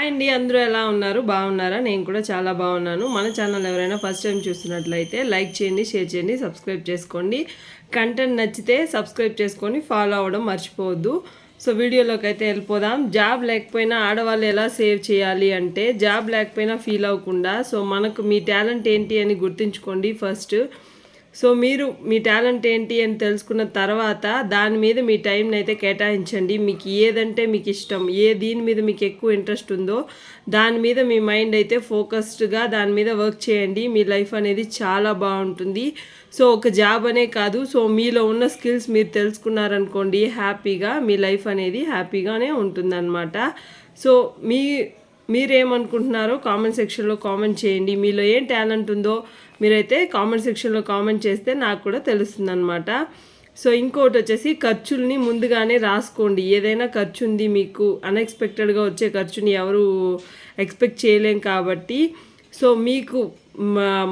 అండి, అందరూ ఎలా ఉన్నారు? బాగున్నారా? నేను కూడా చాలా బాగున్నాను. మన ఛానల్ ఎవరైనా ఫస్ట్ టైం చూస్తున్నట్లయితే లైక్ చేయండి, షేర్ చేయండి, సబ్స్క్రైబ్ చేసుకోండి. కంటెంట్ నచ్చితే సబ్స్క్రైబ్ చేసుకొని ఫాలో అవ్వడం మర్చిపోవద్దు. సో వీడియోలోకి అయితే వెళ్ళిపోదాం. జాబ్ లేకపోయినా ఆడవాళ్ళు ఎలా సేవ్ చేయాలి అంటే, జాబ్ లేకపోయినా ఫీల్ అవ్వకుండా సో మనకు మీ టాలెంట్ ఏంటి అని గుర్తుంచుకోండి ఫస్ట్. సో మీరు మీ టాలెంట్ ఏంటి అని తెలుసుకున్న తర్వాత దాని మీద మీ టైంని అయితే కేటాయించండి. మీకు ఏదంటే మీకు ఇష్టం, దీని మీద మీకు ఎక్కువ ఇంట్రెస్ట్ ఉందో దాని మీద మీ మైండ్ అయితే ఫోకస్డ్గా దాని మీద వర్క్ చేయండి. మీ లైఫ్ అనేది చాలా బాగుంటుంది. సో ఒక జాబ్ అనే కాదు, సో మీలో ఉన్న స్కిల్స్ మీరు తెలుసుకున్నారనుకోండి, హ్యాపీగా మీ లైఫ్ అనేది హ్యాపీగానే ఉంటుందన్నమాట. సో మీరేమనుకుంటున్నారో కామెంట్ సెక్షన్లో కామెంట్ చేయండి. మీలో ఏం టాలెంట్ ఉందో మీరైతే కామెంట్ సెక్షన్లో కామెంట్ చేస్తే నాకు కూడా తెలుస్తుంది అనమాట. సో ఇంకోటి వచ్చేసి ఖర్చుల్ని ముందుగానే రాసుకోండి. ఏదైనా ఖర్చు ఉంది మీకు, అన్ఎక్స్పెక్టెడ్గా వచ్చే ఖర్చుని ఎవరు ఎక్స్పెక్ట్ చేయలేం కాబట్టి సో మీకు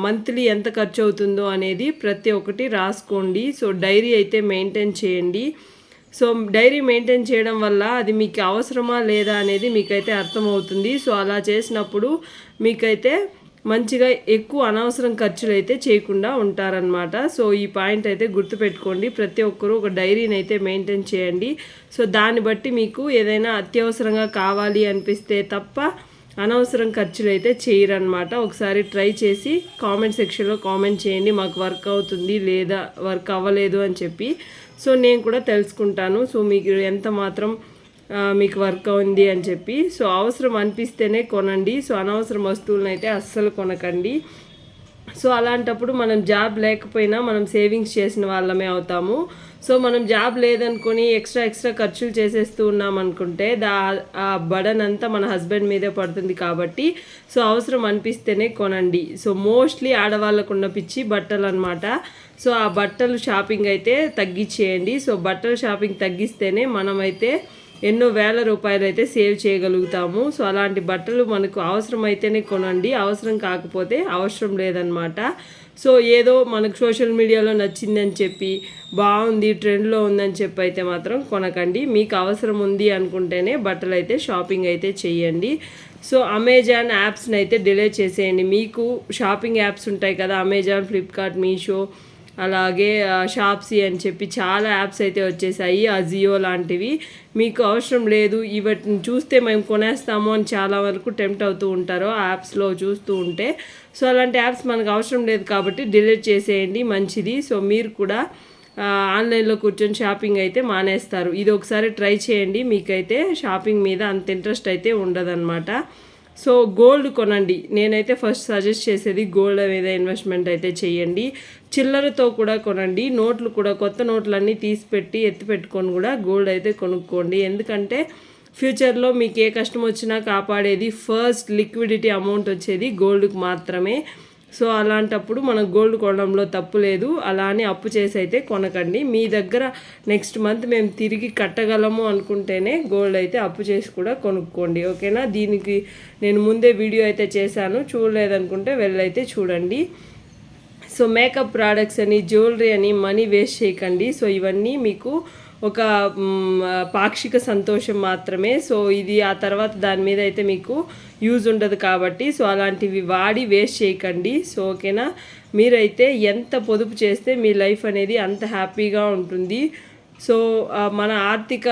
మంత్లీ ఎంత ఖర్చు అవుతుందో అనేది ప్రతి ఒక్కటి రాసుకోండి. సో డైరీ అయితే మెయింటైన్ చేయండి. సో డైరీ మెయింటైన్ చేయడం వల్ల అది మీకు అవసరమా లేదా అనేది మీకైతే అర్థమవుతుంది. సో అలా చేసినప్పుడు మీకైతే మంచిగా ఎక్కువ అనవసరం ఖర్చులు అయితే చేయకుండా ఉంటారనమాట. సో ఈ పాయింట్ అయితే గుర్తుపెట్టుకోండి. ప్రతి ఒక్కరూ ఒక డైరీని అయితే మెయింటైన్ చేయండి. సో దాన్ని బట్టి మీకు ఏదైనా అత్యవసరంగా కావాలి అనిపిస్తే తప్ప అనవసరం ఖర్చులు అయితే చేయరనమాట. ఒకసారి ట్రై చేసి కామెంట్ సెక్షన్లో కామెంట్ చేయండి, మాకు వర్క్ అవుతుంది లేదా వర్క్ అవ్వలేదు అని చెప్పి. సో నేను కూడా తెలుసుకుంటాను సో మీకు ఎంత మాత్రం మీకు వర్క్ ఉంది అని చెప్పి. సో అవసరం అనిపిస్తేనే కొనండి. సో అనవసరం వస్తువులను అయితే అస్సలు కొనకండి. సో అలాంటప్పుడు మనం జాబ్ లేకపోయినా మనం సేవింగ్స్ చేసిన వాళ్ళమే అవుతాము. సో మనం జాబ్ లేదనుకొని ఎక్స్ట్రా ఖర్చులు చేసేస్తూ ఉన్నాం అనుకుంటే ఆ బర్డన్ అంతా మన హస్బెండ్ మీదే పడుతుంది. కాబట్టి సో అవసరం అనిపిస్తేనే కొనండి. సో మోస్ట్లీ ఆడవాళ్ళకు ఉన్న పిచ్చి బట్టలు అనమాట. సో ఆ బట్టలు షాపింగ్ అయితే తగ్గించేయండి. సో బట్టలు షాపింగ్ తగ్గిస్తేనే మనమైతే ఎన్నో వేల రూపాయలు అయితే సేవ్ చేయగలుగుతాము. సో అలాంటి బట్టలు మనకు అవసరమైతేనే కొనండి, అవసరం కాకపోతే అవసరం లేదనమాట. సో ఏదో మనకు సోషల్ మీడియాలో నచ్చిందని చెప్పి బాగుంది ట్రెండ్లో ఉందని చెప్పి అయితే మాత్రం కొనకండి. మీకు అవసరం ఉంది అనుకుంటేనే బట్టలు అయితే షాపింగ్ అయితే చేయండి. సో అమెజాన్ యాప్స్ని అయితే డిలీట్ చేసేయండి. మీకు షాపింగ్ యాప్స్ ఉంటాయి కదా, అమెజాన్, ఫ్లిప్కార్ట్, మీషో, అలాగే షాప్సీ అని చెప్పి చాలా యాప్స్ అయితే వచ్చేసాయి, అజియో లాంటివి. మీకు అవసరం లేదు, వీటిని చూస్తే మేము కొనేస్తాము అని చాలా వరకు టెంప్ట్ అవుతూ ఉంటారు ఆ యాప్స్లో చూస్తూ ఉంటే. సో అలాంటి యాప్స్ మనకు అవసరం లేదు కాబట్టి డిలీట్ చేసేయండి, మంచిది. సో మీరు కూడా ఆన్లైన్లో కూర్చొని షాపింగ్ అయితే మానేస్తారు. ఇది ఒకసారి ట్రై చేయండి, మీకైతే షాపింగ్ మీద అంత ఇంట్రెస్ట్ అయితే ఉండదన్నమాట. సో గోల్డ్ కొనండి. నేనైతే ఫస్ట్ సజెస్ట్ చేసేది గోల్డ్ మీద ఇన్వెస్ట్మెంట్ అయితే చేయండి. చిల్లరతో కూడా కొనండి. నోట్లు కూడా కొత్త నోట్లన్నీ తీసిపెట్టి ఎత్తిపెట్టుకొని కూడా గోల్డ్ అయితే కొనుక్కోండి. ఎందుకంటే ఫ్యూచర్లో మీకు ఏ కష్టం వచ్చినా కాపాడేది ఫస్ట్ లిక్విడిటీ అమౌంట్ వచ్చేది గోల్డ్కి మాత్రమే. సో అలాంటప్పుడు మనం గోల్డ్ కొనడంలో తప్పు లేదు. అలా అని అప్పు చేసి అయితే కొనకండి. మీ దగ్గర నెక్స్ట్ మంత్ మేము తిరిగి కట్టగలము అనుకుంటేనే గోల్డ్ అయితే అప్పు చేసి కూడా కొనుక్కోండి, ఓకేనా. దీనికి నేను ముందే వీడియో అయితే చేశాను, చూడలేదనుకుంటే వెళ్ళైతే చూడండి. సో మేకప్ ప్రోడక్ట్స్ అని, జ్యువెలరీ అని మనీ వేస్ట్ చేయకండి. సో ఇవన్నీ మీకు ఒక పాక్షిక సంతోషం మాత్రమే. సో ఇది ఆ తర్వాత దాని మీద అయితే మీకు యూజ్ ఉండదు కాబట్టి సో అలాంటివి వాడి వేస్ట్ చేయకండి. సో ఓకేనా. మీరైతే ఎంత పొదుపు చేస్తే మీ లైఫ్ అనేది అంత హ్యాపీగా ఉంటుంది. సో మన ఆర్థిక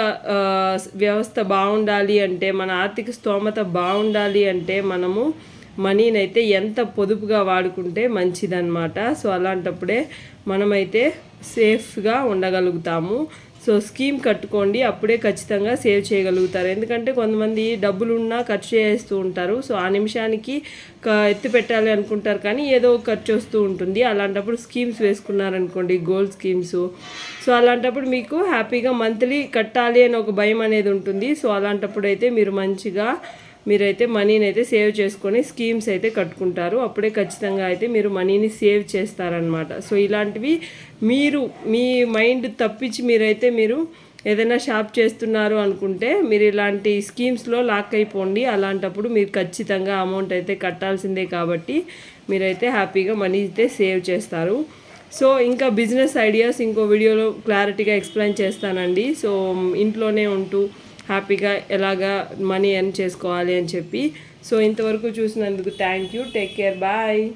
వ్యవస్థ బాగుండాలి అంటే, మన ఆర్థిక స్తోమత బాగుండాలి అంటే మనము మనీని అయితే ఎంత పొదుపుగా వాడుకుంటే మంచిదన్నమాట. సో అలాంటప్పుడే మనమైతే సేఫ్గా ఉండగలుగుతాము. సో స్కీమ్ కట్టుకోండి, అప్పుడే ఖచ్చితంగా సేవ్ చేయగలుగుతారు. ఎందుకంటే కొంతమంది డబ్బులున్నా ఖర్చు చేస్తూ ఉంటారు. సో ఆ నిమిషానికి ఎత్తి పెట్టాలి అనుకుంటారు కానీ ఏదో ఖర్చు వస్తూ ఉంటుంది. అలాంటప్పుడు స్కీమ్స్ వేసుకున్నారనుకోండి, గోల్డ్ స్కీమ్స్. సో అలాంటప్పుడు మీకు హ్యాపీగా మంత్లీ కట్టాలి అని ఒక భయం అనేది ఉంటుంది. సో అలాంటప్పుడు అయితే మీరు మంచిగా మీరైతే మనీని అయితే సేవ్ చేసుకొని స్కీమ్స్ అయితే కట్టుకుంటారు. అప్పుడే ఖచ్చితంగా అయితే మీరు మనీని సేవ్ చేస్తారనమాట. సో ఇలాంటివి మీరు మీ మైండ్ తప్పించి మీరు ఏదైనా షాప్ చేస్తున్నారు అనుకుంటే మీరు ఇలాంటి స్కీమ్స్లో లాక్ అయిపోండి. అలాంటప్పుడు మీరు ఖచ్చితంగా అమౌంట్ అయితే కట్టాల్సిందే కాబట్టి మీరైతే హ్యాపీగా మనీ అయితే సేవ్ చేస్తారు. సో ఇంకా బిజినెస్ ఐడియాస్ ఇంకో వీడియోలో క్లారిటీగా ఎక్స్ప్లెయిన్ చేస్తానండి. సో ఇంట్లోనే ఉంటూ హ్యాపీగా ఎలాగా మనీ ఎర్న్ చేసుకోవాలి అని చెప్పి. సో ఇంతవరకు చూసినందుకు thank you. Take care. Bye.